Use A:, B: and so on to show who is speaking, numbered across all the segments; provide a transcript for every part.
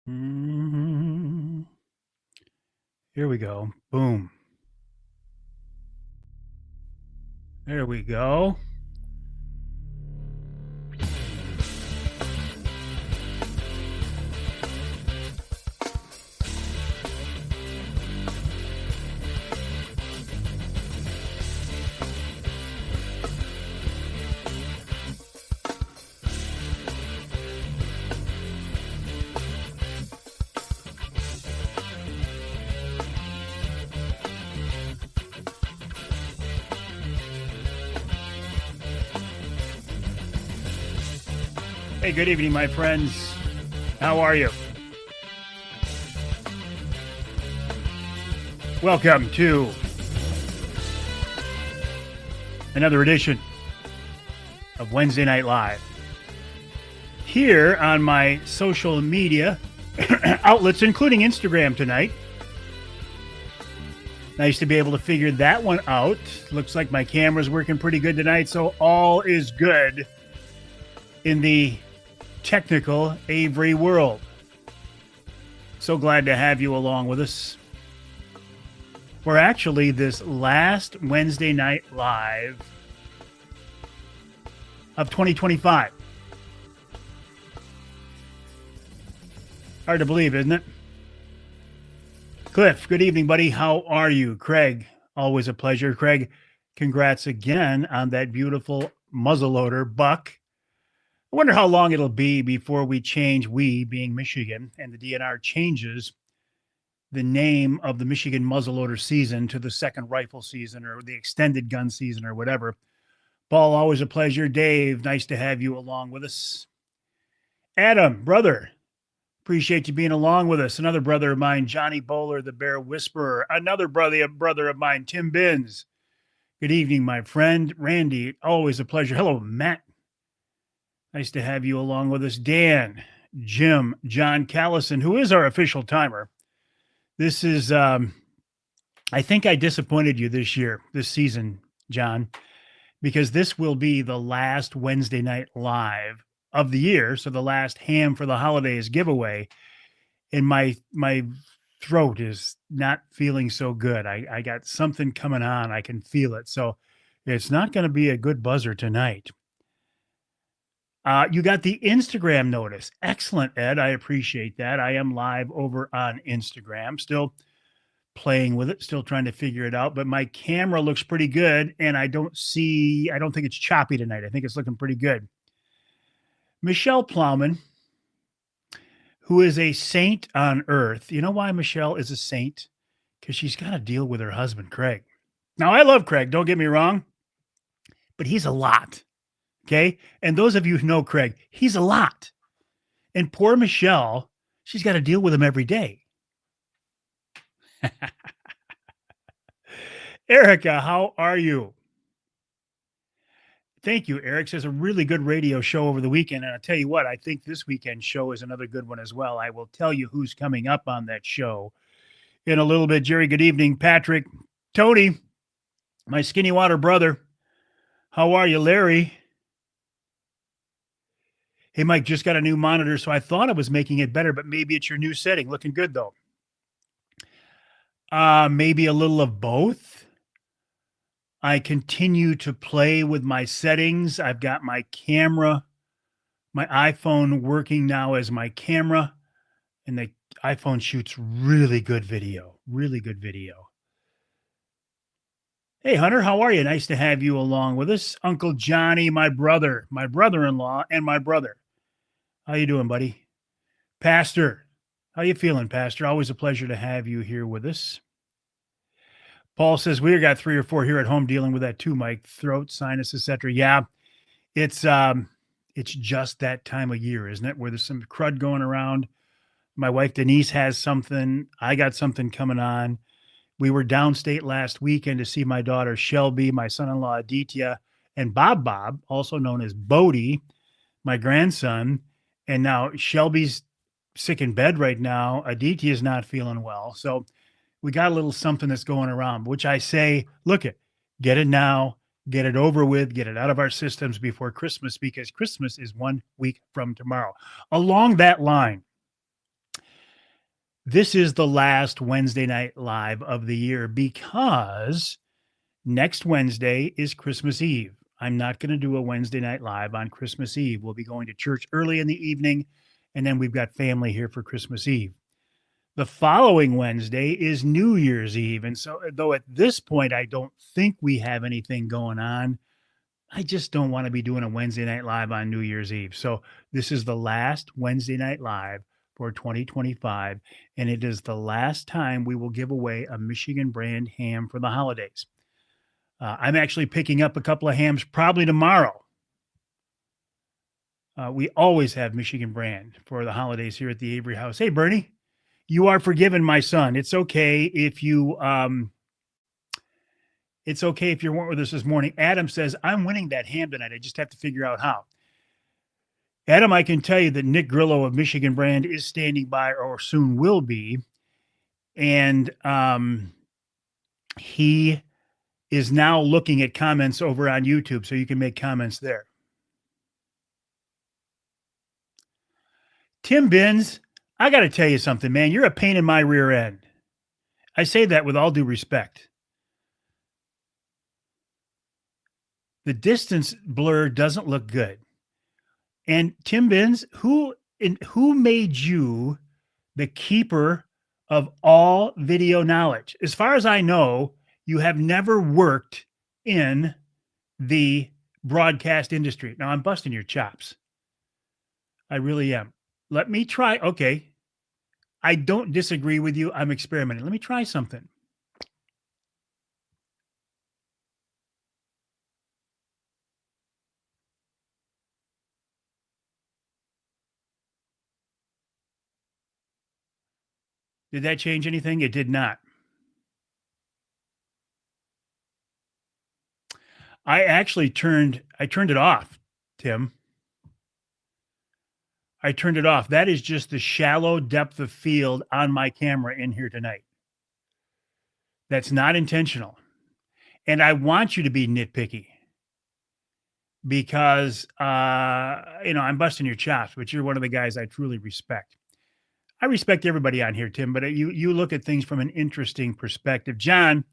A: Mhm. Here we go. Boom. There we go. Hey, good evening, my friends. How are you? Welcome to another edition of Wednesday Night Live. Here on my social media outlets, including Instagram tonight. Nice to be able to figure that one out. Looks like my camera's working pretty good tonight, so all is good in the technical Avery world. So glad to have you along with us. We're actually this last Wednesday Night Live of 2025. Hard to believe, isn't it? Cliff, good evening, buddy. How are you? Craig, always a pleasure. Craig, congrats again on that beautiful muzzleloader buck. I wonder how long it'll be before we being Michigan, and the DNR changes the name of the Michigan muzzleloader season to the second rifle season or the extended gun season or whatever. Paul, always a pleasure. Dave, nice to have you along with us. Adam, brother, appreciate you being along with us. Another brother of mine, Johnny Bowler, the Bear Whisperer. Another brother of mine, Tim Binns. Good evening, my friend. Randy, always a pleasure. Hello, Matt. Nice to have you along with us. Dan, Jim, John Callison, who is our official timer. This is, I think I disappointed you this season, John, because this will be the last Wednesday Night Live of the year. So the last ham for the holidays giveaway. And my throat is not feeling so good. I got something coming on. I can feel it. So it's not going to be a good buzzer tonight. You got the Instagram notice. Excellent, Ed. I appreciate that. I am live over on Instagram, still playing with it, still trying to figure it out. But my camera looks pretty good, and I don't think it's choppy tonight. I think it's looking pretty good. Michelle Plowman, who is a saint on earth. You know why Michelle is a saint? Because she's got to deal with her husband, Craig. Now, I love Craig. Don't get me wrong, but he's a lot. Okay. And those of you who know Craig, he's a lot. And poor Michelle, she's got to deal with him every day. Erica, how are you? Thank you, Eric. Says a really good radio show over the weekend. And I'll tell you what, I think this weekend show is another good one as well. I will tell you who's coming up on that show in a little bit. Jerry, good evening. Patrick, Tony, my skinny water brother. How are you, Larry? Hey, Mike, just got a new monitor, so I thought I was making it better, but maybe it's your new setting. Looking good, though. Maybe a little of both. I continue to play with my settings. I've got my camera, my iPhone working now as my camera, and the iPhone shoots really good video. Hey, Hunter, how are you? Nice to have you along with us. Uncle Johnny, my brother-in-law, and my brother. How you doing, buddy? Pastor, how you feeling, Pastor? Always a pleasure to have you here with us. Paul says we got 3 or 4 here at home dealing with that too, Mike. Throat, sinus, etc. Yeah, it's just that time of year, isn't it? Where there's some crud going around. My wife Denise has something. I got something coming on. We were downstate last weekend to see my daughter Shelby, my son-in-law Aditya, and Bob, also known as Bodie, my grandson. And now Shelby's sick in bed right now. Aditya is not feeling well. So we got a little something that's going around, which I say, look get it now, get it over with, get it out of our systems before Christmas, because Christmas is 1 week from tomorrow. Along that line, This is the last Wednesday night live of the year because next Wednesday is Christmas Eve. I'm not going to do a Wednesday night live on Christmas Eve. We'll be going to church early in the evening, and then we've got family here for Christmas Eve. The following Wednesday is New Year's Eve. And so, though at this point, I don't think we have anything going on, I just don't want to be doing a Wednesday night live on New Year's Eve. So, this is the last Wednesday night live for 2025, and it is the last time we will give away a Michigan brand ham for the holidays. I'm actually picking up a couple of hams probably tomorrow. We always have Michigan brand for the holidays here at the Avery House. Hey, Bernie, you are forgiven, my son. It's okay if you weren't with us this morning. Adam says, I'm winning that ham tonight. I just have to figure out how. Adam, I can tell you that Nick Grillo of Michigan brand is standing by, or soon will be. And he is now looking at comments over on YouTube, so you can make comments there. Tim Binns, I got to tell you something, man. You're a pain in my rear end. I say that with all due respect. The distance blur doesn't look good. And Tim Binns, who made you the keeper of all video knowledge? As far as I know, you have never worked in the broadcast industry. Now, I'm busting your chops. I really am. Let me try. Okay. I don't disagree with you. I'm experimenting. Let me try something. Did that change anything? It did not. I actually turned it off, Tim. I turned it off. That is just the shallow depth of field on my camera in here tonight. That's not intentional. And I want you to be nitpicky because, I'm busting your chops, but you're one of the guys I truly respect. I respect everybody on here, Tim, but you look at things from an interesting perspective. John,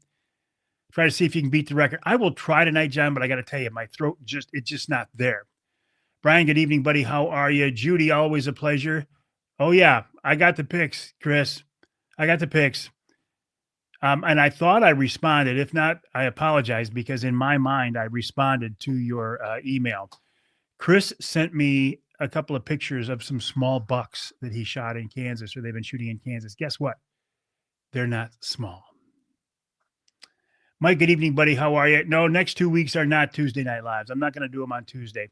A: try to see if you can beat the record. I will try tonight, John, but I got to tell you, my throat it's just not there. Brian, good evening, buddy. How are you? Judy, always a pleasure. Oh, yeah. I got the pics, Chris. I got the pics. And I thought I responded. If not, I apologize because in my mind, I responded to your email. Chris sent me a couple of pictures of some small bucks that he shot in Kansas, or they've been shooting in Kansas. Guess what? They're not small. Mike, good evening, buddy. How are you? No, next 2 weeks are not Tuesday night lives. I'm not going to do them on Tuesday.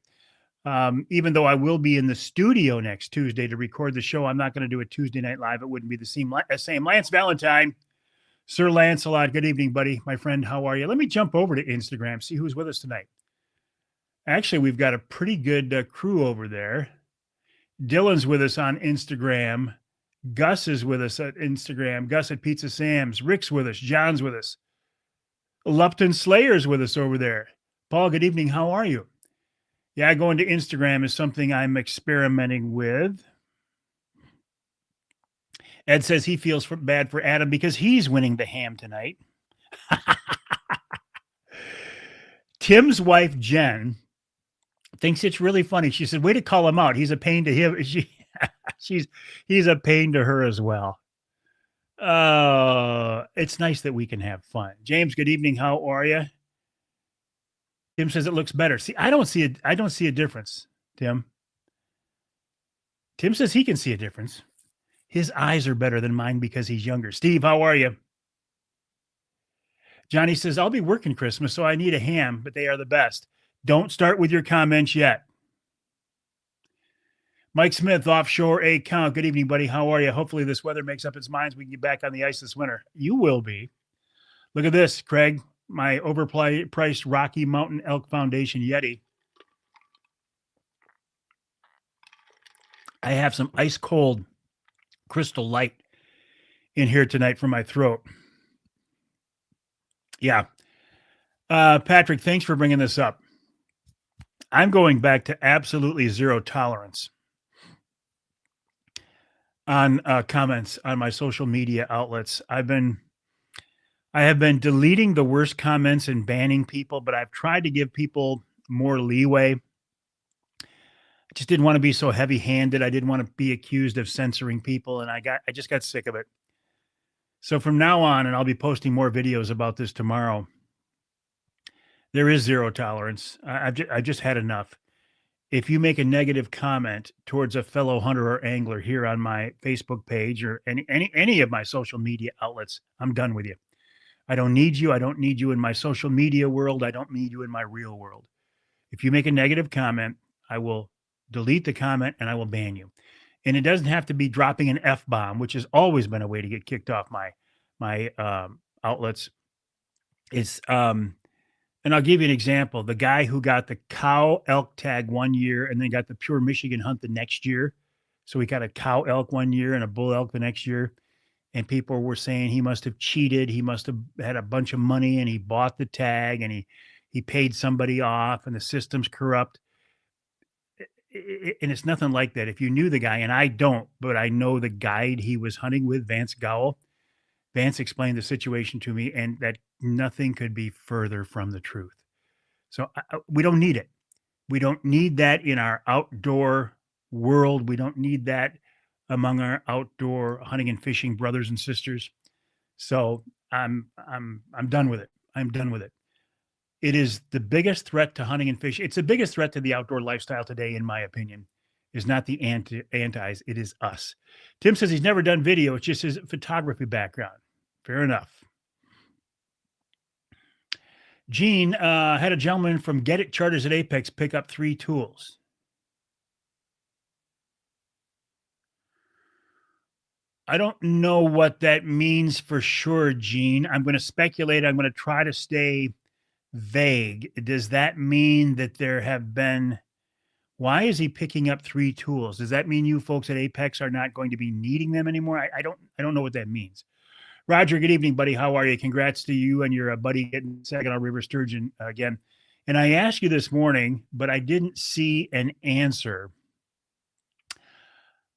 A: Even though I will be in the studio next Tuesday to record the show, I'm not going to do a Tuesday night live. It wouldn't be the same. Lance Valentine, Sir Lancelot, good evening, buddy. My friend, how are you? Let me jump over to Instagram, see who's with us tonight. Actually, we've got a pretty good crew over there. Dylan's with us on Instagram. Gus is with us at Instagram. Gus at Pizza Sam's. Rick's with us. John's with us. Lupton Slayer's with us over there. Paul, good evening. How are you? Yeah, going to Instagram is something I'm experimenting with. Ed says he feels bad for Adam because he's winning the ham tonight. Tim's wife, Jen, thinks it's really funny. She said, way to call him out. He's a pain to him. He's a pain to her as well. It's nice that we can have fun. James, good evening. How are you? Tim says it looks better. See, I don't see a difference, Tim. Tim says he can see a difference. His eyes are better than mine because he's younger. Steve, how are you? Johnny says, I'll be working Christmas, so I need a ham, but they are the best. Don't start with your comments yet. Mike Smith, offshore account. Good evening, buddy. How are you? Hopefully this weather makes up its mind. We can get back on the ice this winter. You will be. Look at this, Craig. My overpriced Rocky Mountain Elk Foundation Yeti. I have some ice cold Crystal Light in here tonight for my throat. Yeah. Patrick, thanks for bringing this up. I'm going back to absolutely zero tolerance. on comments on my social media outlets. I have been deleting the worst comments and banning people, but I've tried to give people more leeway. I just didn't want to be so heavy-handed. I didn't want to be accused of censoring people, and I just got sick of it. So from now on, and I'll be posting more videos about this tomorrow, there is zero tolerance. I've just had enough. If you make a negative comment towards a fellow hunter or angler here on my Facebook page or any of my social media outlets, I'm done with you. I don't need you. I don't need you in my social media world. I don't need you in my real world. If you make a negative comment, I will delete the comment and I will ban you. And it doesn't have to be dropping an F bomb, which has always been a way to get kicked off my outlets. It's and I'll give you an example. The guy who got the cow elk tag one year and then got the pure Michigan hunt the next year. So he got a cow elk one year and a bull elk the next year. And people were saying he must have cheated. He must have had a bunch of money and he bought the tag and he paid somebody off and the system's corrupt. And it's nothing like that. If you knew the guy, and I don't, but I know the guide he was hunting with, Vance Gowell. Vance explained the situation to me, and that nothing could be further from the truth. So we don't need it. We don't need that in our outdoor world. We don't need that among our outdoor hunting and fishing brothers and sisters. So I'm done with it. I'm done with it. It is the biggest threat to hunting and fishing. It's the biggest threat to the outdoor lifestyle today, in my opinion, is not the antis. It is us. Tim says he's never done video. It's just his photography background. Fair enough. Gene had a gentleman from Get It Charters at Apex pick up 3 tools. I don't know what that means for sure, Gene. I'm going to speculate. I'm going to try to stay vague. Does that mean that there have been, why is he picking up 3 tools? Does that mean you folks at Apex are not going to be needing them anymore? I don't know what that means. Roger, good evening, buddy. How are you? Congrats to you and your buddy getting Saginaw River sturgeon again. And I asked you this morning, but I didn't see an answer.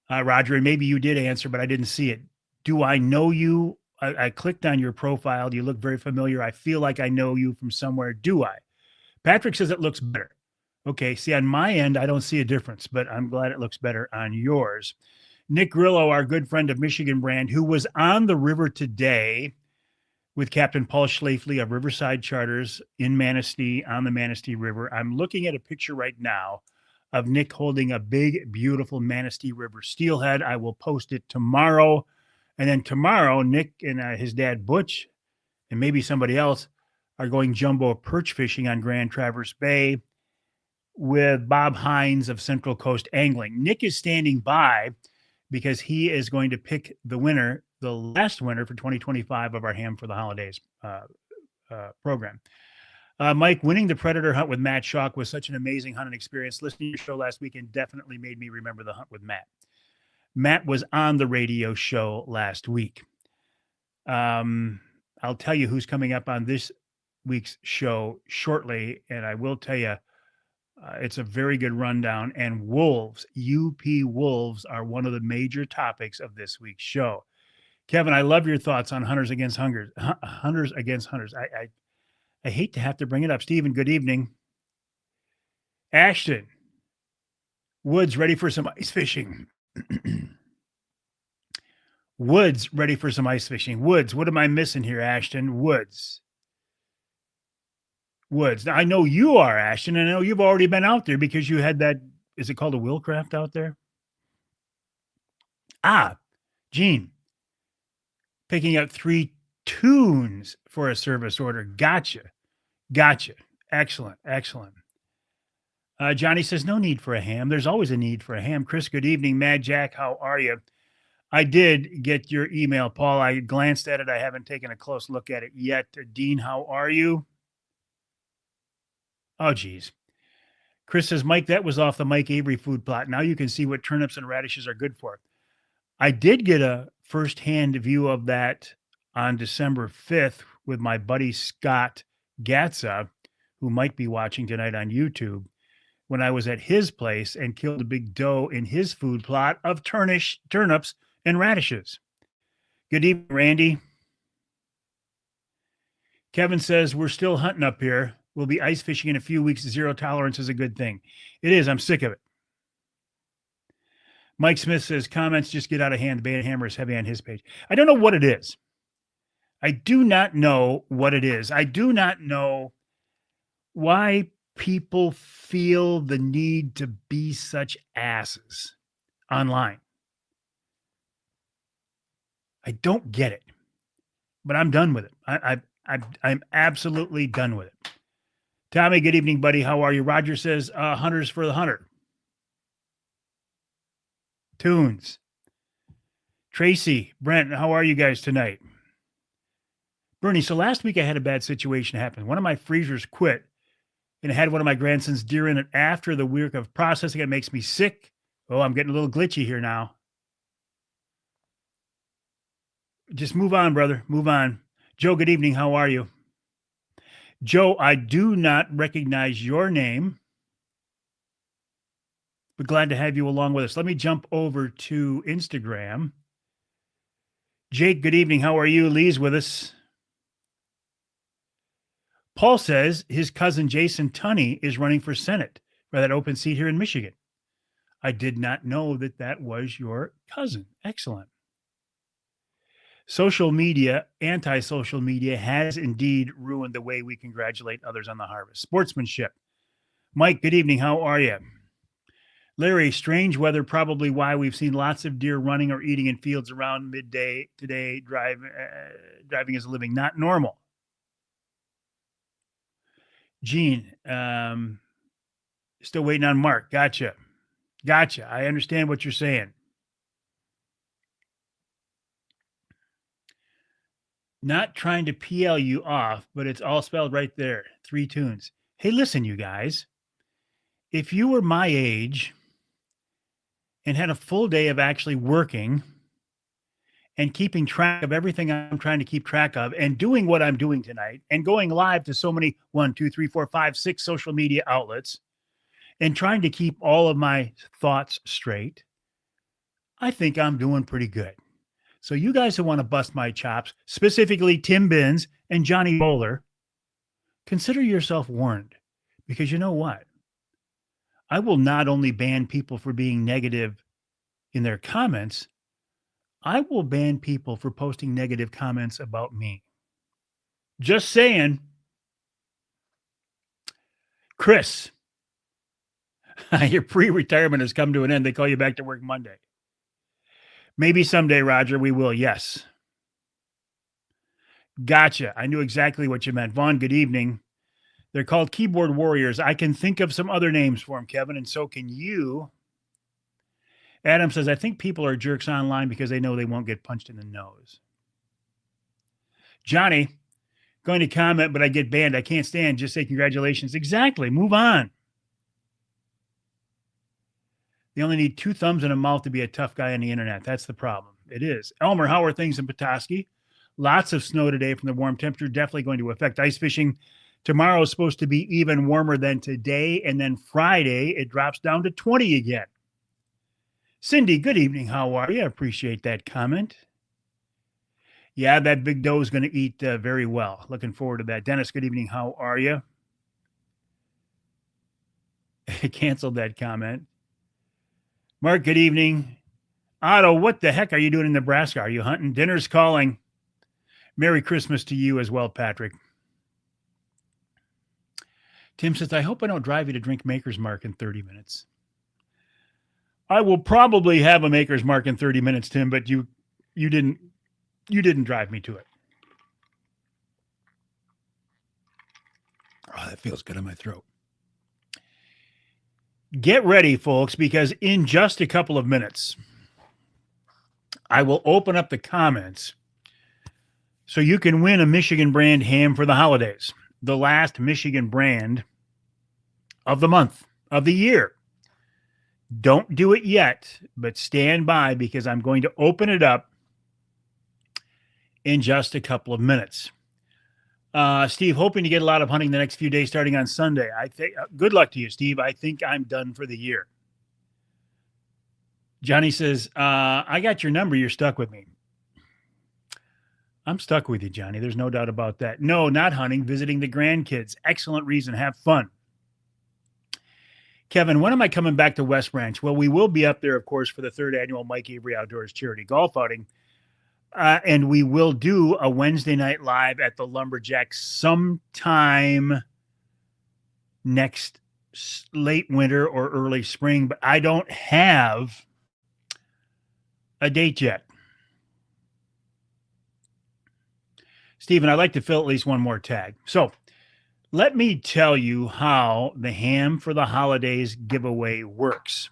A: Roger, and maybe you did answer, but I didn't see it. Do I know you? I clicked on your profile. You look very familiar. I feel like I know you from somewhere. Do I? Patrick says it looks better. Okay. See, on my end, I don't see a difference, but I'm glad it looks better on yours. Nick Grillo, our good friend of Michigan Brand, who was on the river today with Captain Paul Schlafly of Riverside Charters in Manistee on the Manistee River. I'm looking at a picture right now of Nick holding a big, beautiful Manistee River steelhead. I will post it tomorrow. And then tomorrow, Nick and his dad, Butch, and maybe somebody else are going jumbo perch fishing on Grand Traverse Bay with Bob Hines of Central Coast Angling. Nick is standing by because he is going to pick the winner, the last winner for 2025 of our Ham for the Holidays program. Mike, winning the Predator hunt with Matt Schalk was such an amazing hunting experience. Listening to your show last weekend definitely made me remember the hunt with Matt. Matt was on the radio show last week. I'll tell you who's coming up on this week's show shortly, and I will tell you it's a very good rundown. And wolves, UP wolves, are one of the major topics of this week's show. Kevin, I love your thoughts on hunters against hunters. Hunters against hunters. I hate to have to bring it up. Stephen, good evening. Ashton, Woods ready for some ice fishing. Woods ready for some ice fishing. Woods, what am I missing here, Ashton? Woods. Now, I know you are, Ashton. I know you've already been out there because you had that, is it called a Willcraft out there? Gene, picking up 3 tunes for a service order. Gotcha. Excellent. Johnny says, no need for a ham. There's always a need for a ham. Chris, good evening. Mad Jack, how are you? I did get your email, Paul. I glanced at it. I haven't taken a close look at it yet. Dean, how are you? Oh, geez. Chris says, Mike, that was off the Mike Avery food plot. Now you can see what turnips and radishes are good for. I did get a firsthand view of that on December 5th with my buddy Scott Gatza, who might be watching tonight on YouTube, when I was at his place and killed a big doe in his food plot of turnips and radishes. Good evening, Randy. Kevin says, we're still hunting up here. We'll be ice fishing in a few weeks. Zero tolerance is a good thing. It is. I'm sick of it. Mike Smith says, comments just get out of hand. The Band Hammer is heavy on his page. I don't know what it is. I do not know what it is. I do not know why people feel the need to be such asses online. I don't get it, but I'm done with it. I'm absolutely done with it. Tommy, good evening, buddy. How are you? Roger says, hunters for the hunter. Tunes. Tracy, Brent, how are you guys tonight? Bernie, so last week I had a bad situation happen. One of my freezers quit, and I had one of my grandson's deer in it after the week of processing. It makes me sick. Oh, I'm getting a little glitchy here now. Just move on, brother. Move on. Joe, good evening. How are you? Joe, I do not recognize your name, but glad to have you along with us. Let me jump over to Instagram. Jake, good evening. How are you? Lee's with us. Paul says his cousin Jason Tunney is running for Senate for that open seat here in Michigan. I did not know that that was your cousin. Excellent. Social media, anti-social media has indeed ruined the way we congratulate others on the harvest. Sportsmanship. Mike, good evening. How are you? Larry, strange weather, probably why we've seen lots of deer running or eating in fields around midday today. Driving is a living, not normal. Gene, still waiting on Mark. Gotcha. I understand what you're saying. Not trying to PL you off, but it's all spelled right there. 3 tunes. Hey, listen, you guys. If you were my age and had a full day of actually working and keeping track of everything I'm trying to keep track of and doing what I'm doing tonight and going live to so many 1, 2, 3, 4, 5, 6 social media outlets and trying to keep all of my thoughts straight, I think I'm doing pretty good. So you guys who want to bust my chops, specifically Tim Binns and Johnny Bowler, consider yourself warned, because you know what? I will not only ban people for being negative in their comments, I will ban people for posting negative comments about me. Just saying. Chris, your pre-retirement has come to an end. They call you back to work Monday. Maybe someday, Roger, we will. Yes. Gotcha. I knew exactly what you meant. Vaughn, good evening. They're called keyboard warriors. I can think of some other names for them, Kevin, and so can you. Adam says, I think people are jerks online because they know they won't get punched in the nose. Johnny, going to comment, but I get banned. I can't stand. Just say congratulations. Exactly. Move on. They only need 2 thumbs and a mouth to be a tough guy on the internet. That's the problem. It is. Elmer, how are things in Petoskey? Lots of snow today from the warm temperature. Definitely going to affect ice fishing. Tomorrow is supposed to be even warmer than today. And then Friday, it drops down to 20 again. Cindy, good evening. How are you? I appreciate that comment. Yeah, that big doe is going to eat very well. Looking forward to that. Dennis, good evening. How are you? Canceled that comment. Mark, good evening. Otto, what the heck are you doing in Nebraska? Are you hunting? Dinner's calling. Merry Christmas to you as well, Patrick. Tim says, I hope I don't drive you to drink Maker's Mark in 30 minutes. I will probably have a Maker's Mark in 30 minutes, Tim, but you didn't drive me to it. Oh, that feels good in my throat. Get ready, folks, because in just a couple of minutes, I will open up the comments so you can win a Michigan brand ham for the holidays. The last Michigan brand of the month, of the year. Don't do it yet, but stand by because I'm going to open it up in just a couple of minutes. Steve, hoping to get a lot of hunting the next few days starting on Sunday. I think good luck to you, Steve. I think I'm done for the year. Johnny says, I got your number. You're stuck with me. I'm stuck with you, Johnny. There's no doubt about that. No, not hunting, visiting the grandkids. Excellent reason. Have fun. Kevin, when am I coming back to West Branch? Well, we will be up there, of course, for the third annual Mike Avery Outdoors Charity Golf Outing. And we will do a Wednesday night live at the Lumberjack sometime next late winter or early spring, but I don't have a date yet. Stephen, I'd like to fill at least one more tag. So let me tell you how the Ham for the Holidays giveaway works.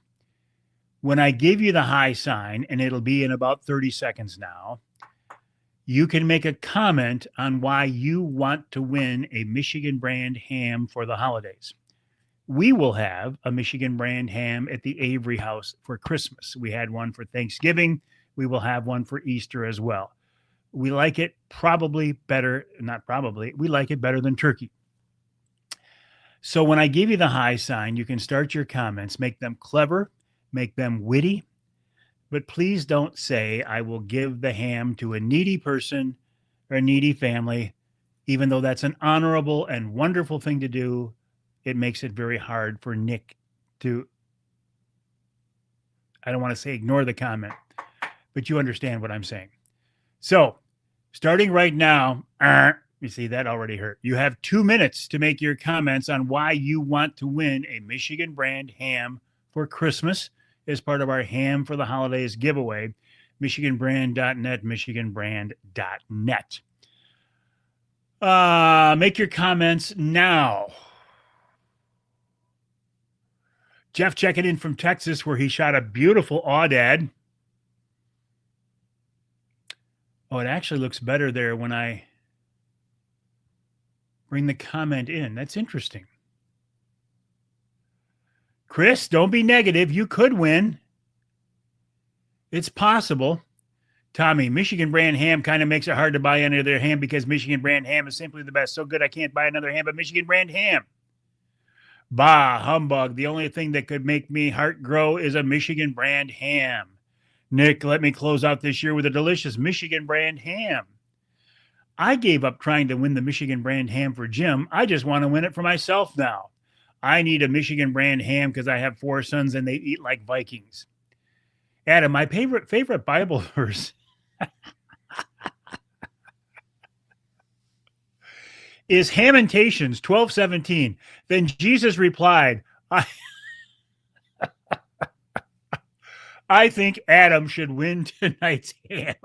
A: When I give you the high sign, and it'll be in about 30 seconds now, you can make a comment on why you want to win a Michigan brand ham for the holidays. We will have a Michigan brand ham at the Avery House for Christmas. We had one for Thanksgiving. We will have one for Easter as well. We like it probably better, not probably, we like it better than turkey. So when I give you the high sign, you can start your comments, make them clever, make them witty, but please don't say I will give the ham to a needy person or a needy family, even though that's an honorable and wonderful thing to do. It makes it very hard for Nick to, I don't want to say ignore the comment, but you understand what I'm saying. So starting right now, you see that already hurt. You have 2 minutes to make your comments on why you want to win a Michigan brand ham for Christmas as part of our Ham for the Holidays giveaway. MichiganBrand.net, MichiganBrand.net. Make your comments now. Jeff checking in from Texas, where he shot a beautiful aoudad. Oh, it actually looks better there when I bring the comment in. That's interesting. Chris, don't be negative. You could win. It's possible. Tommy, Michigan brand ham kind of makes it hard to buy any other ham because Michigan brand ham is simply the best. So good I can't buy another ham but Michigan brand ham. Bah, humbug. The only thing that could make me heart grow is a Michigan brand ham. Nick, let me close out this year with a delicious Michigan brand ham. I gave up trying to win the Michigan brand ham for Jim. I just want to win it for myself now. I need a Michigan brand ham because I have 4 sons and they eat like Vikings. Adam, my favorite Bible verse is Lamentations 12:17. Then Jesus replied, I think Adam should win tonight's ham.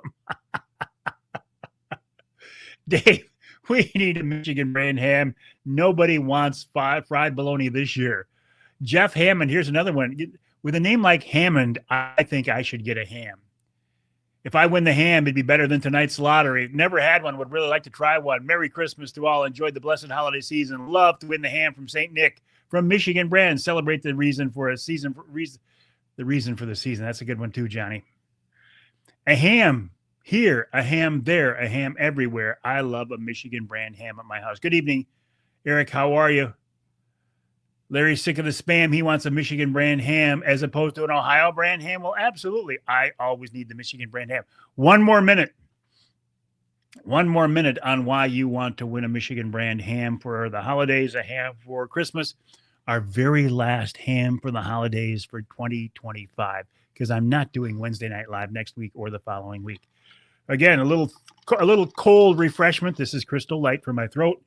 A: Dave, we need a Michigan brand ham. Nobody wants fried bologna this year. Jeff Hammond, here's another one. With a name like Hammond, I think I should get a ham. If I win the ham, it'd be better than tonight's lottery. Never had one, would really like to try one. Merry Christmas to all. Enjoyed the blessed holiday season. Love to win the ham from St. Nick from Michigan brand. Celebrate the reason for a season. The reason for the season. That's a good one too, Johnny. A ham here, a ham there, a ham everywhere. I love a Michigan brand ham at my house. Good evening, Eric. How are you? Larry's sick of the spam. He wants a Michigan brand ham as opposed to an Ohio brand ham. Well, absolutely. I always need the Michigan brand ham. One more minute on why you want to win a Michigan brand ham for the holidays, a ham for Christmas, our very last ham for the holidays for 2025, because I'm not doing Wednesday Night Live next week or the following week. Again, a little cold refreshment. This is Crystal Light for my throat.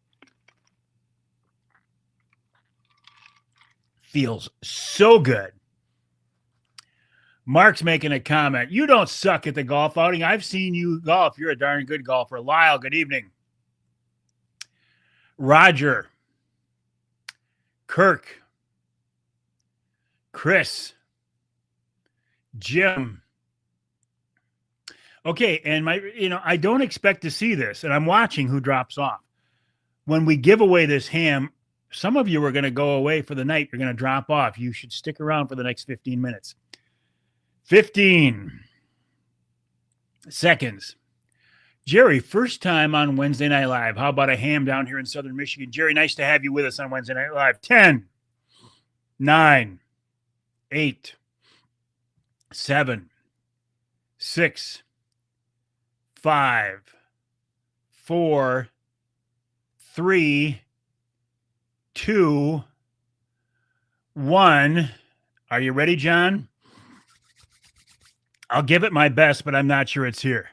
A: Feels so good. Mark's making a comment. You don't suck at the golf outing. I've seen you golf. You're a darn good golfer. Lyle, good evening. Roger. Kirk. Chris. Jim. Okay, and I don't expect to see this, and I'm watching who drops off. When we give away this ham, some of you are going to go away for the night. You're going to drop off. You should stick around for the next 15 minutes. 15 seconds. Jerry, first time on Wednesday Night Live. How about a ham down here in Southern Michigan? Jerry, nice to have you with us on Wednesday Night Live. 10, 9, 8, 7, 6, 5, 4, 3, 2, 1. Are you ready, John? I'll give it my best, but I'm not sure it's here.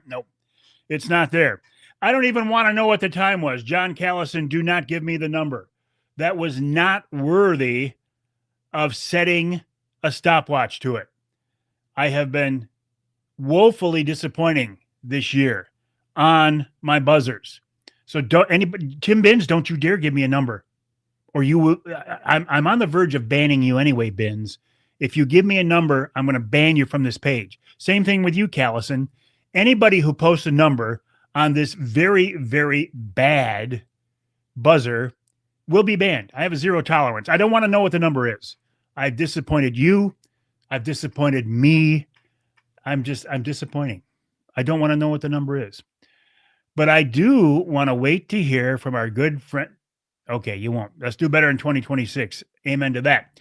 A: Nope, it's not there. I don't even want to know what the time was. John Callison, do not give me the number. That was not worthy of setting a stopwatch to it. I have been woefully disappointing this year on my buzzers. So don't anybody, Tim Binns, don't you dare give me a number, or you will. I'm on the verge of banning you anyway, Binns. If you give me a number, I'm going to ban you from this page. Same thing with you, Callison. Anybody who posts a number on this very, very bad buzzer will be banned. I have a zero tolerance. I don't want to know what the number is. I've disappointed you. I've disappointed me. I'm disappointing. I don't want to know what the number is. But I do want to wait to hear from our good friend. Okay, you won't. Let's do better in 2026. Amen to that.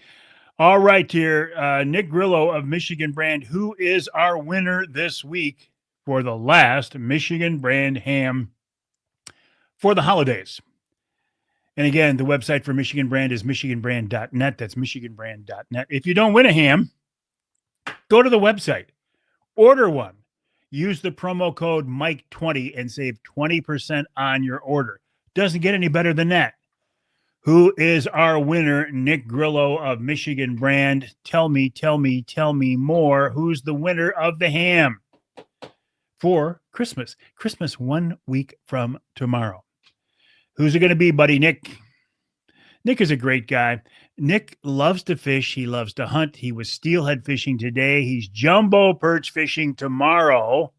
A: All right, here, Nick Grillo of Michigan Brand, who is our winner this week for the last Michigan Brand ham for the holidays. And again, the website for Michigan Brand is michiganbrand.net. That's michiganbrand.net. If you don't win a ham, go to the website, order one, use the promo code Mike20 and save 20% on your order. Doesn't get any better than that. Who is our winner? Nick Grillo of Michigan Brand. Tell me more. Who's the winner of the ham for Christmas? Christmas 1 week from tomorrow. Who's it going to be, buddy? Nick. Nick is a great guy. Nick loves to fish. He loves to hunt. He was steelhead fishing today. He's jumbo perch fishing tomorrow.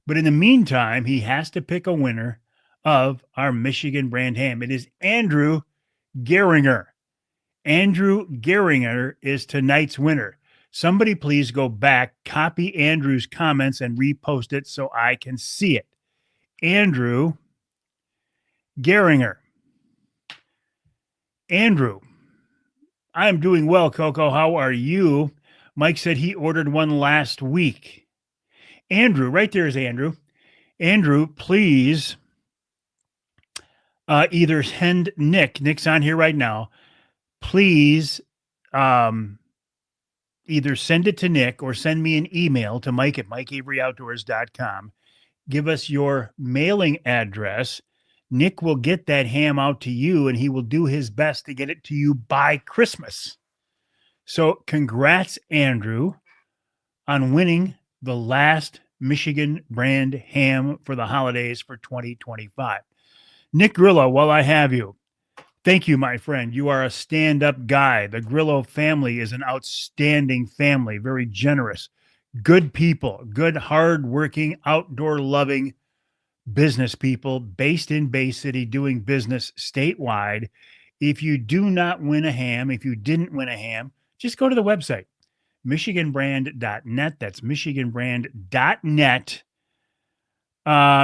A: But in the meantime, he has to pick a winner of our Michigan Brand ham. It is Andrew Geringer. Andrew Geringer is tonight's winner. Somebody please go back, copy Andrew's comments, and repost it so I can see it. Andrew Geringer. Andrew, I am doing well, Coco. How are you? Mike said he ordered one last week. Andrew, right there is Andrew. Andrew, please either send Nick's on here right now. Please either send it to Nick or send me an email to Mike at MikeAveryOutdoors.com. Give us your mailing address. Nick will get that ham out to you, and he will do his best to get it to you by Christmas. So congrats, Andrew, on winning the last Michigan Brand ham for the holidays for 2025. Nick Grillo, while I have you, thank you, my friend. You are a stand-up guy. The Grillo family is an outstanding family, very generous, good people, good, hard-working, outdoor-loving business people based in Bay City doing business statewide. If you do not win a ham, if you didn't win a ham, just go to the website, michiganbrand.net. That's michiganbrand.net.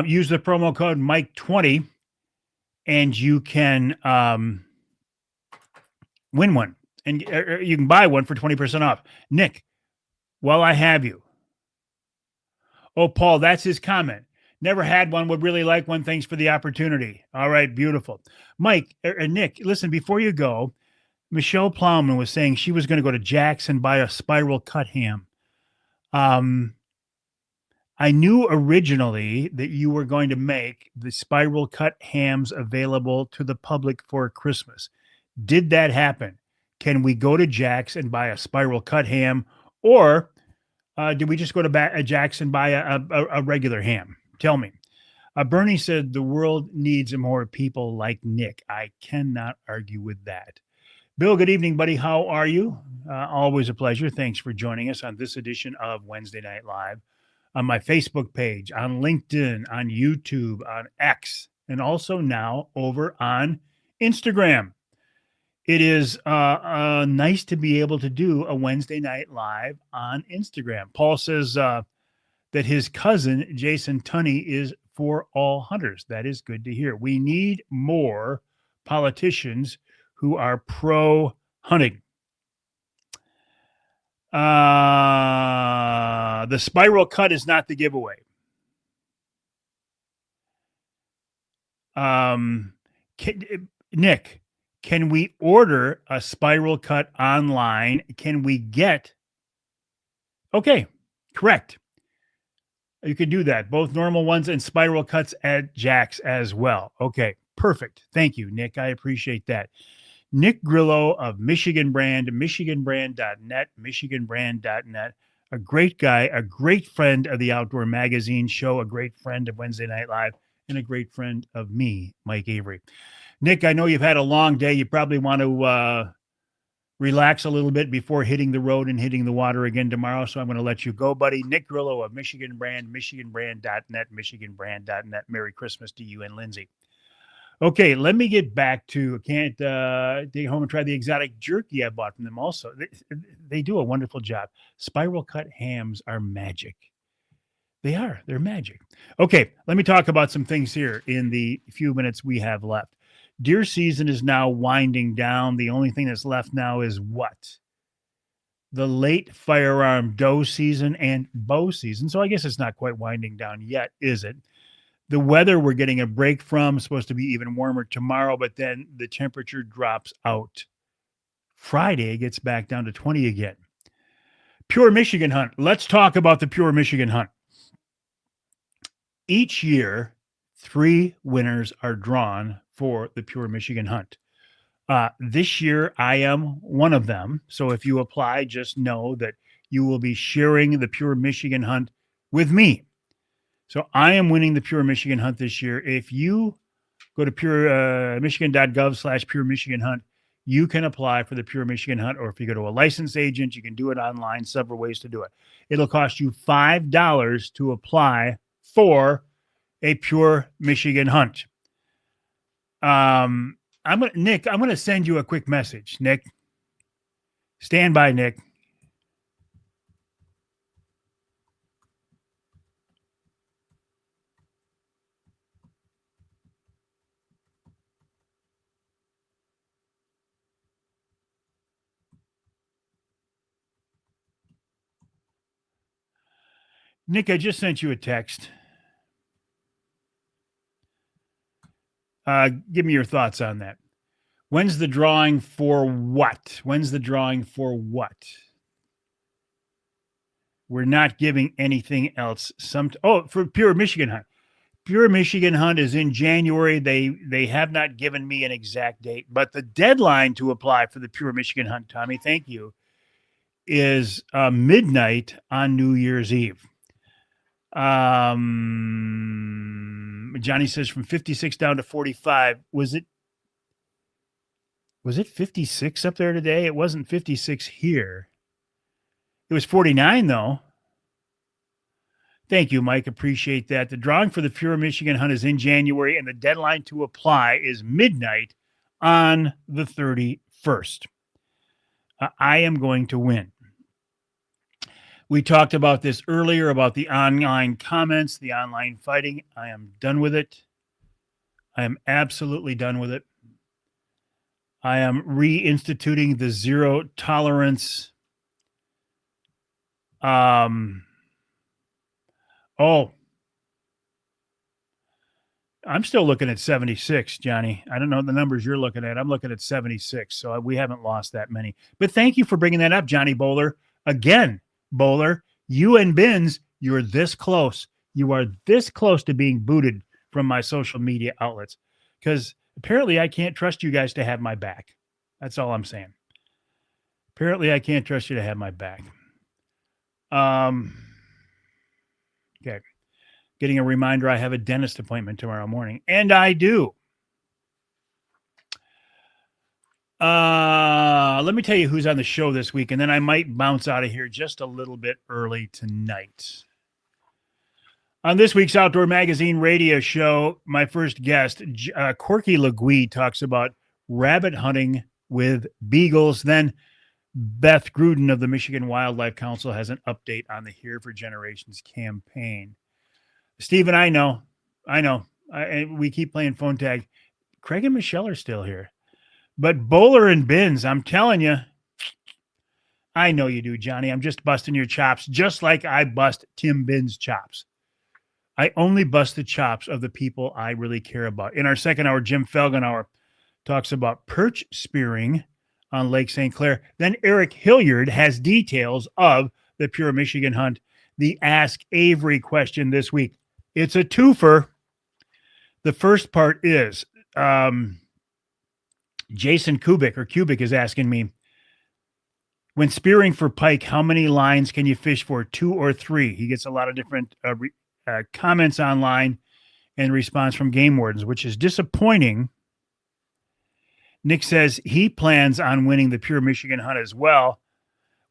A: Use the promo code Mike20 and you can win one, and you can buy one for 20% off. Nick, while I have you. Oh, Paul, that's his comment. Never had one, would really like one. Thanks for the opportunity. All right, beautiful. Mike, Nick, listen, before you go, Michelle Plowman was saying she was going to go to Jack's and buy a spiral cut ham. I knew originally that you were going to make the spiral cut hams available to the public for Christmas. Did that happen? Can we go to Jack's and buy a spiral cut ham, or did we just go to Jack's and buy a regular ham? Tell me. Bernie said the world needs more people like Nick. I cannot argue with that. Bill, good evening, buddy. How are you? Always a pleasure. Thanks for joining us on this edition of Wednesday Night Live. On my Facebook page, on LinkedIn, on YouTube, on X, and also now over on Instagram. It is nice to be able to do a Wednesday night live on Instagram. Paul says that his cousin, Jason Tunney, is for all hunters. That is good to hear. We need more politicians who are pro hunting. The spiral cut is not the giveaway. Nick, can we order a spiral cut online? Can we get? Okay, correct. You can do that. Both normal ones and spiral cuts at Jack's as well. Okay, perfect. Thank you, Nick. I appreciate that. Nick Grillo of Michigan Brand, michiganbrand.net, michiganbrand.net. A great guy, a great friend of the Outdoor Magazine show, a great friend of Wednesday Night Live, and a great friend of me, Mike Avery. Nick, I know you've had a long day. You probably want to relax a little bit before hitting the road and hitting the water again tomorrow. So I'm going to let you go, buddy. Nick Grillo of Michigan Brand, michiganbrand.net, michiganbrand.net. Merry Christmas to you and Lindsay. Okay, let me get back to, can't take home and try the exotic jerky I bought from them also. They do a wonderful job. Spiral cut hams are magic. They are. They're magic. Okay, let me talk about some things here in the few minutes we have left. Deer season is now winding down. The only thing that's left now is what? The late firearm doe season and bow season. So I guess it's not quite winding down yet, is it? The weather we're getting a break from is supposed to be even warmer tomorrow, but then the temperature drops out. Friday it gets back down to 20 again. Pure Michigan hunt. Let's talk about the Pure Michigan hunt. Each year, 3 winners are drawn for the Pure Michigan hunt. This year, I am one of them. So if you apply, just know that you will be sharing the Pure Michigan hunt with me. So I am winning the Pure Michigan hunt this year. If you go to michigan.gov/Pure Michigan hunt, you can apply for the Pure Michigan hunt. Or if you go to a licensed agent, you can do it online, several ways to do it. It'll cost you $5 to apply for a Pure Michigan hunt. Nick, I'm going to send you a quick message. Nick, stand by, Nick. Nick, I just sent you a text. Give me your thoughts on that. When's the drawing for what? When's the drawing for what? We're not giving anything else. For Pure Michigan hunt. Pure Michigan hunt is in January. They have not given me an exact date, but the deadline to apply for the Pure Michigan hunt, Tommy, thank you, is midnight on New Year's Eve. Johnny says from 56 down to 45. Was it 56 up there today? It wasn't 56 here. It was 49 though. Thank you, Mike. Appreciate that. The drawing for the Pure Michigan hunt is in January, and the deadline to apply is midnight on the 31st. I am going to win. We talked about this earlier about the online comments, the online fighting. I am done with it. I am absolutely done with it. I am reinstituting the zero tolerance. I'm still looking at 76, Johnny. I don't know the numbers you're looking at. I'm looking at 76, so we haven't lost that many. But thank you for bringing that up, Johnny Bowler. Again, Bowler, you and Bins, you're this close. You are this close to being booted from my social media outlets because apparently I can't trust you guys to have my back. That's all I'm saying. Apparently I can't trust you to have my back. Okay. Getting a reminder I have a dentist appointment tomorrow morning, and I do. Let me tell you who's on the show this week, and then I might bounce out of here just a little bit early tonight. On this week's Outdoor Magazine radio show, my first guest, Corky Legui, talks about rabbit hunting with beagles. Then Beth Gruden of the Michigan Wildlife Council has an update on the Here for Generations campaign. Stephen, I know. We keep playing phone tag. Craig and Michelle are still here. But Bowler and Bins, I'm telling you, I know you do, Johnny. I'm just busting your chops, just like I bust Tim Bins' chops. I only bust the chops of the people I really care about. In our second hour, Jim Felgenauer talks about perch spearing on Lake St. Clair. Then Eric Hilliard has details of the Pure Michigan hunt, the Ask Avery question this week. It's a twofer. The first part is Jason Kubik is asking me, when spearing for pike, how many lines can you fish for, 2 or 3? He gets a lot of different comments online and response from game wardens, which is disappointing. Nick says he plans on winning the Pure Michigan hunt as well.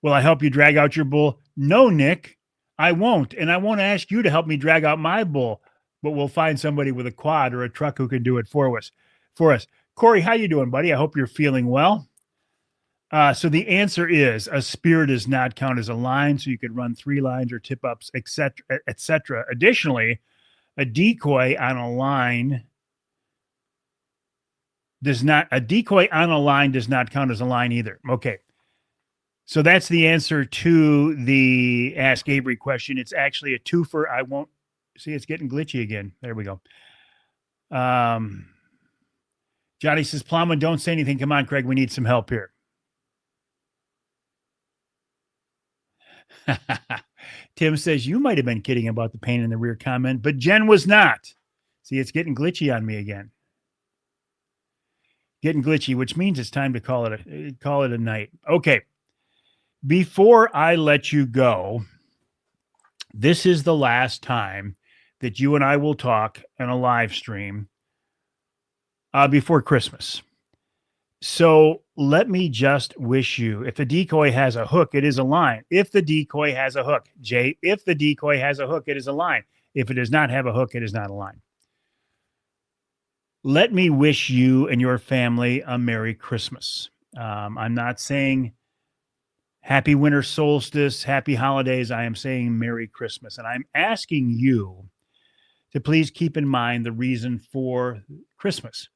A: Will I help you drag out your bull? No, Nick, I won't. And I won't ask you to help me drag out my bull, but we'll find somebody with a quad or a truck who can do it for us. Corey, how you doing, buddy? I hope you're feeling well. So the answer is a spear does not count as a line, so you could run 3 lines or tip ups, etc., etc. Additionally, a decoy on a line does not count as a line either. Okay. So that's the answer to the Ask Avery question. It's actually a twofer. I won't see, it's getting glitchy again. There we go. Johnny says, Plowman, don't say anything. Come on, Craig. We need some help here. Tim says, you might have been kidding about the pain in the rear comment, but Jen was not. See, it's getting glitchy on me again. Getting glitchy, which means it's time to call it a night. Okay. Before I let you go, this is the last time that you and I will talk on a live stream before Christmas. So let me just wish you, if the decoy has a hook, it is a line. If the decoy has a hook, Jay, if the decoy has a hook, it is a line. If it does not have a hook, it is not a line. Let me wish you and your family a Merry Christmas. I'm not saying Happy Winter Solstice, Happy Holidays. I am saying Merry Christmas. And I'm asking you to please keep in mind the reason for Christmas.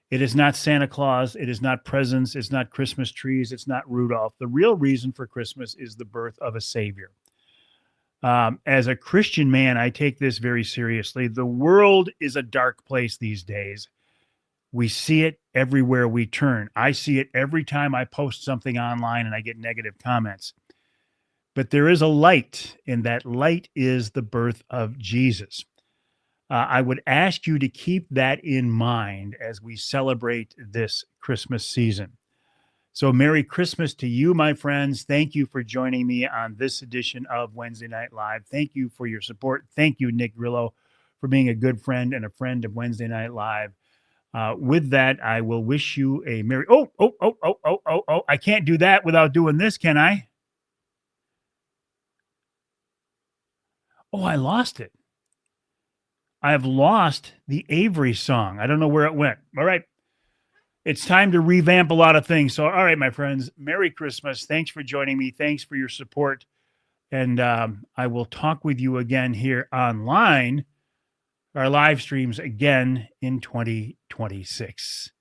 A: It is not Santa Claus. It is not presents. It's not Christmas trees. It's not Rudolph. The real reason for Christmas is the birth of a Savior. As a Christian man, I take this very seriously. The world is a dark place these days. We see it everywhere we turn. I see it every time I post something online and I get negative comments. But there is a light, and that light is the birth of Jesus. I would ask you to keep that in mind as we celebrate this Christmas season. So Merry Christmas to you, my friends. Thank you for joining me on this edition of Wednesday Night Live. Thank you for your support. Thank you, Nick Grillo, for being a good friend and a friend of Wednesday Night Live. With that, I will wish you a Merry... Oh, I can't do that without doing this, can I? Oh, I lost it. I have lost the Avery song. I don't know where it went. All right. It's time to revamp a lot of things. So, all right, my friends, Merry Christmas. Thanks for joining me. Thanks for your support. And I will talk with you again here online, our live streams again in 2026.